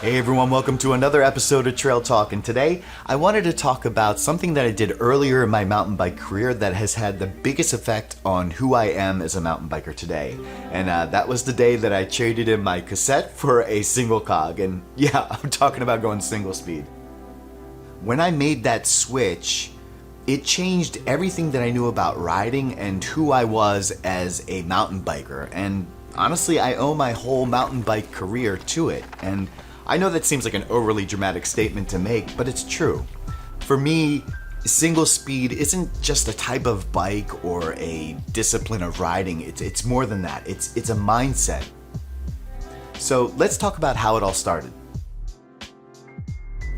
Hey everyone, welcome to another episode of Trail Talk, and today I wanted to talk about something that I did earlier in my mountain bike career that has had the biggest effect on who I am as a mountain biker today. And that was the day that I traded in my cassette for a single cog, and yeah, I'm talking about going single speed. When I made that switch, it changed everything that I knew about riding and who I was as a mountain biker, and honestly, I owe my whole mountain bike career to it. And I know that seems like an overly dramatic statement to make, but it's true. For me, single speed isn't just a type of bike or a discipline of riding. It's more than that. It's a mindset. So let's talk about how it all started.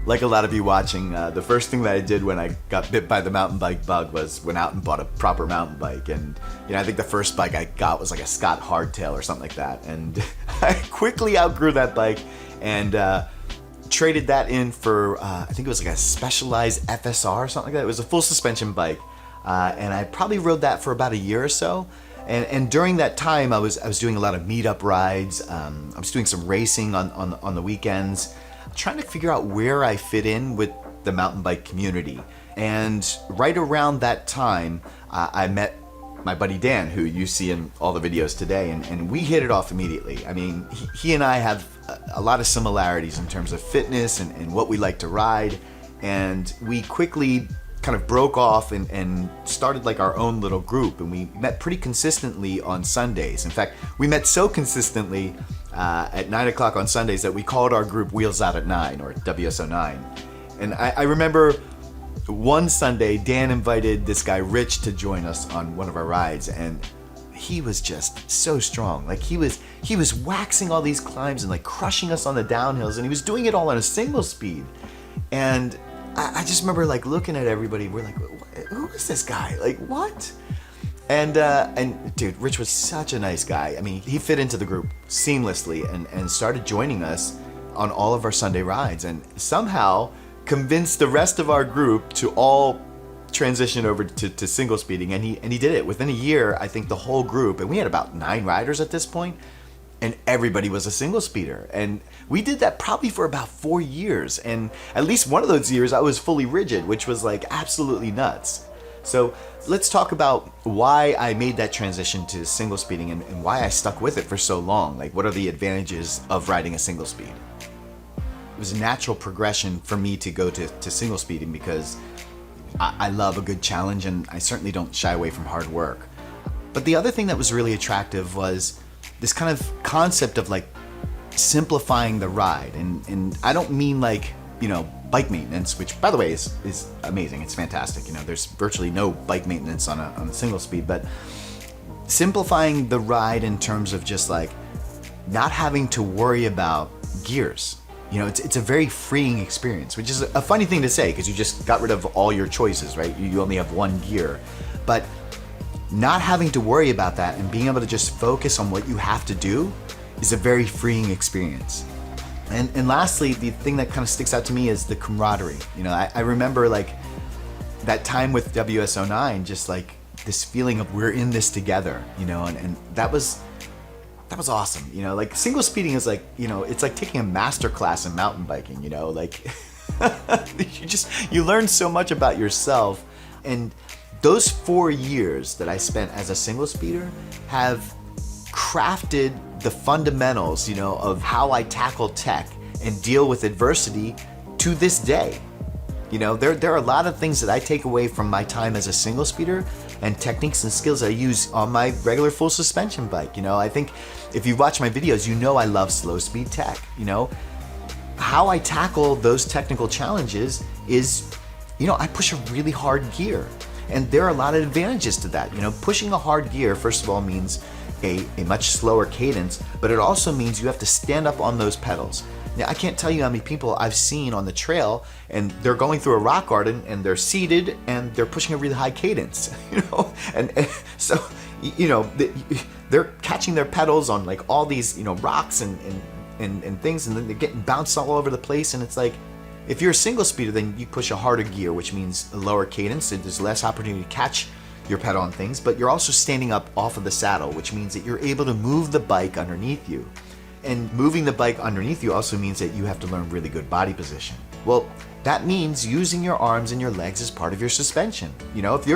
Like a lot of you watching, the first thing that I did when I got bit by the mountain bike bug was went out and bought a proper mountain bike. And I think the first bike I got was like a Scott hardtail or something like that. And I quickly outgrew that bike and traded that in for, I think it was like a Specialized FSR or something like that. It was a full suspension bike. And I probably rode that for about a year or so. And during that time, I was doing a lot of meetup rides. I was doing some racing on the weekends, trying to figure out where I fit in with the mountain bike community. And right around that time, I met my buddy Dan, who you see in all the videos today, and we hit it off immediately. I mean, he and I have a lot of similarities in terms of fitness and what we like to ride, and we quickly kind of broke off and started like our own little group, and we met pretty consistently on Sundays. In fact, we met so consistently at 9 o'clock on Sundays that we called our group Wheels Out at 9, or WSO9. And I remember one Sunday, Dan invited this guy Rich to join us on one of our rides, and he was just so strong. Like he was waxing all these climbs and like crushing us on the downhills, and he was doing it all on a single speed. And I just remember like looking at everybody, we're like, who is this guy? Like, what? And dude, Rich was such a nice guy. I mean, he fit into the group seamlessly and started joining us on all of our Sunday rides, and somehow convinced the rest of our group to all transition over to single speeding, and he did it. Within a year, I think the whole group, and we had about 9 riders at this point, and everybody was a single speeder. And we did that probably for about 4 years, and at least one of those years I was fully rigid, which was like absolutely nuts. So let's talk about why I made that transition to single speeding and why I stuck with it for so long. Like, what are the advantages of riding a single speed? It was a natural progression for me to go to single speeding because I love a good challenge, and I certainly don't shy away from hard work. But the other thing that was really attractive was this kind of concept of like simplifying the ride. And I don't mean like, bike maintenance, which by the way is amazing. It's fantastic. There's virtually no bike maintenance on a single speed, but simplifying the ride in terms of just like not having to worry about gears. It's a very freeing experience, which is a funny thing to say because you just got rid of all your choices, right? You only have one gear. But not having to worry about that and being able to just focus on what you have to do is a very freeing experience. And lastly, the thing that kind of sticks out to me is the camaraderie. I remember like that time with WSO9, just like this feeling of we're in this together, and that was awesome. Like single speeding is like, it's like taking a master class in mountain biking, like you learn so much about yourself. And those 4 years that I spent as a single speeder have crafted the fundamentals, of how I tackle tech and deal with adversity to this day. There are a lot of things that I take away from my time as a single speeder and techniques and skills I use on my regular full suspension bike. I think if you watch my videos, I love slow speed tech. How I tackle those technical challenges is, I push a really hard gear. And there are a lot of advantages to that. Pushing a hard gear, first of all, means a much slower cadence, but it also means you have to stand up on those pedals. Now, I can't tell you how many people I've seen on the trail and they're going through a rock garden and they're seated and they're pushing a really high cadence, and so, they're catching their pedals on like all these, rocks and things, and then they're getting bounced all over the place. And it's like, if you're a single speeder, then you push a harder gear, which means a lower cadence, and there's less opportunity to catch your pedal on things, but you're also standing up off of the saddle, which means that you're able to move the bike underneath you. And moving the bike underneath you also means that you have to learn really good body position. Well, that means using your arms and your legs as part of your suspension. You know, if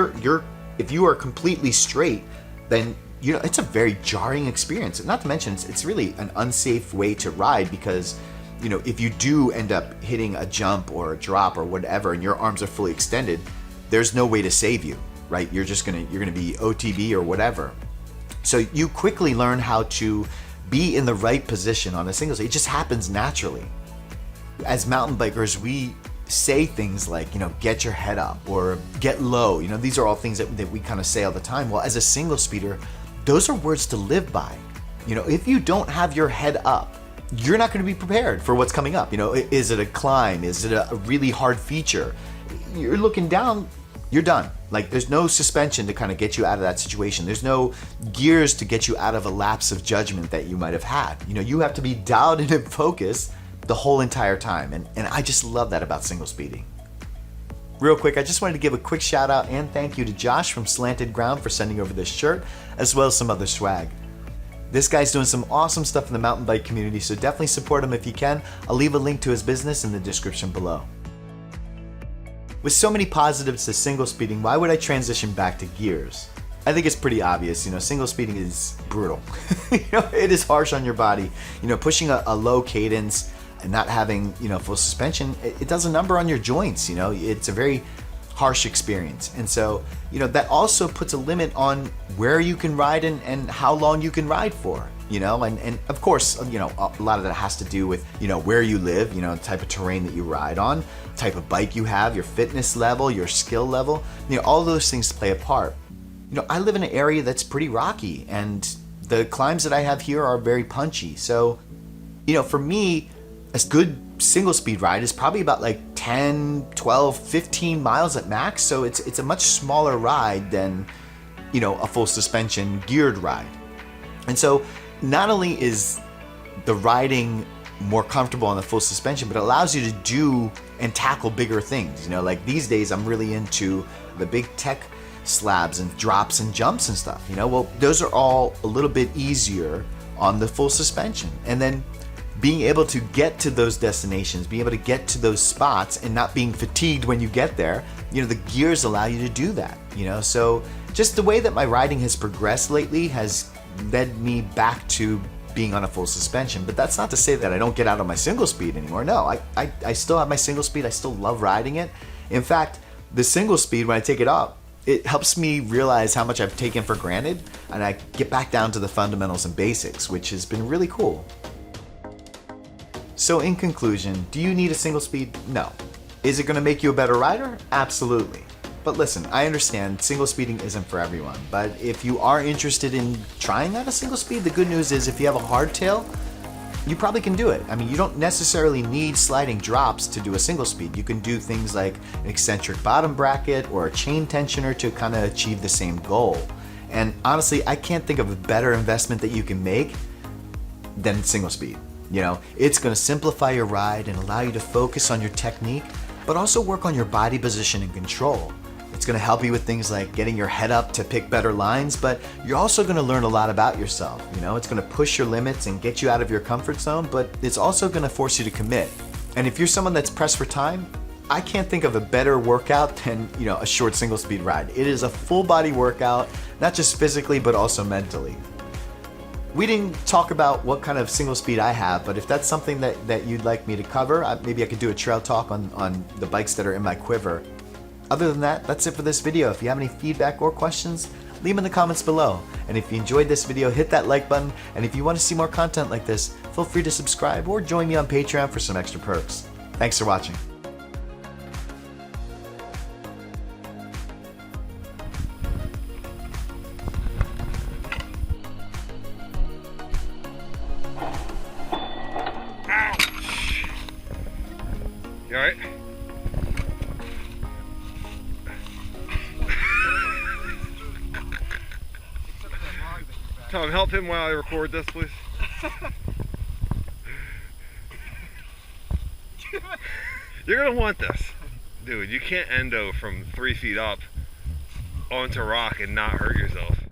you are completely straight, then it's a very jarring experience. Not to mention, it's really an unsafe way to ride because, if you do end up hitting a jump or a drop or whatever, and your arms are fully extended, there's no way to save you, right? You're gonna be OTB or whatever. So you quickly learn how to be in the right position on a single speed. It just happens naturally. As mountain bikers, we say things like, get your head up or get low. These are all things that we kind of say all the time. Well, as a single speeder, those are words to live by. If you don't have your head up, you're not going to be prepared for what's coming up. Is it a climb? Is it a really hard feature? You're looking down, you're done. Like, there's no suspension to kind of get you out of that situation. There's no gears to get you out of a lapse of judgment that you might have had. You have to be dialed in and focused the whole entire time. And I just love that about single speeding. Real quick, I just wanted to give a quick shout out and thank you to Josh from Slanted Ground for sending over this shirt, as well as some other swag. This guy's doing some awesome stuff in the mountain bike community, so definitely support him if you can. I'll leave a link to his business in the description below. With so many positives to single speeding, why would I transition back to gears? I think it's pretty obvious. Single speeding is brutal. It is harsh on your body. Pushing a low cadence and not having, full suspension, it does a number on your joints. It's a very harsh experience. And so, that also puts a limit on where you can ride and how long you can ride for, and of course, a lot of that has to do with, where you live, the type of terrain that you ride on, type of bike you have, your fitness level, your skill level, all those things play a part. I live in an area that's pretty rocky, and the climbs that I have here are very punchy. So, for me, a good single speed ride is probably about like 10, 12, 15 miles at max. So it's a much smaller ride than, a full suspension geared ride. And so not only is the riding more comfortable on the full suspension, but it allows you to do and tackle bigger things. Like these days I'm really into the big tech slabs and drops and jumps and stuff. Well, those are all a little bit easier on the full suspension. And then being able to get to those destinations, being able to get to those spots and not being fatigued when you get there, the gears allow you to do that, So just the way that my riding has progressed lately has led me back to being on a full suspension. But that's not to say that I don't get out on my single speed anymore. No, I still have my single speed. I still love riding it. In fact, the single speed, when I take it up, it helps me realize how much I've taken for granted, and I get back down to the fundamentals and basics, which has been really cool. So in conclusion, do you need a single speed? No. Is it going to make you a better rider? Absolutely. But listen, I understand single speeding isn't for everyone, but if you are interested in trying out a single speed, the good news is if you have a hardtail, you probably can do it. I mean, you don't necessarily need sliding drops to do a single speed. You can do things like an eccentric bottom bracket or a chain tensioner to kind of achieve the same goal. And honestly, I can't think of a better investment that you can make than single speed. It's going to simplify your ride and allow you to focus on your technique, but also work on your body position and control. It's going to help you with things like getting your head up to pick better lines, but you're also going to learn a lot about yourself. It's going to push your limits and get you out of your comfort zone, but it's also going to force you to commit. And if you're someone that's pressed for time, I can't think of a better workout than, a short single speed ride. It is a full body workout, not just physically, but also mentally. We didn't talk about what kind of single speed I have, but if that's something that you'd like me to cover, maybe I could do a trail talk on the bikes that are in my quiver. Other than that, that's it for this video. If you have any feedback or questions, leave them in the comments below. And if you enjoyed this video, hit that like button. And if you want to see more content like this, feel free to subscribe or join me on Patreon for some extra perks. Thanks for watching. You alright? Tom, help him while I record this, please. You're gonna want this. Dude, you can't endo from 3 feet up onto rock and not hurt yourself.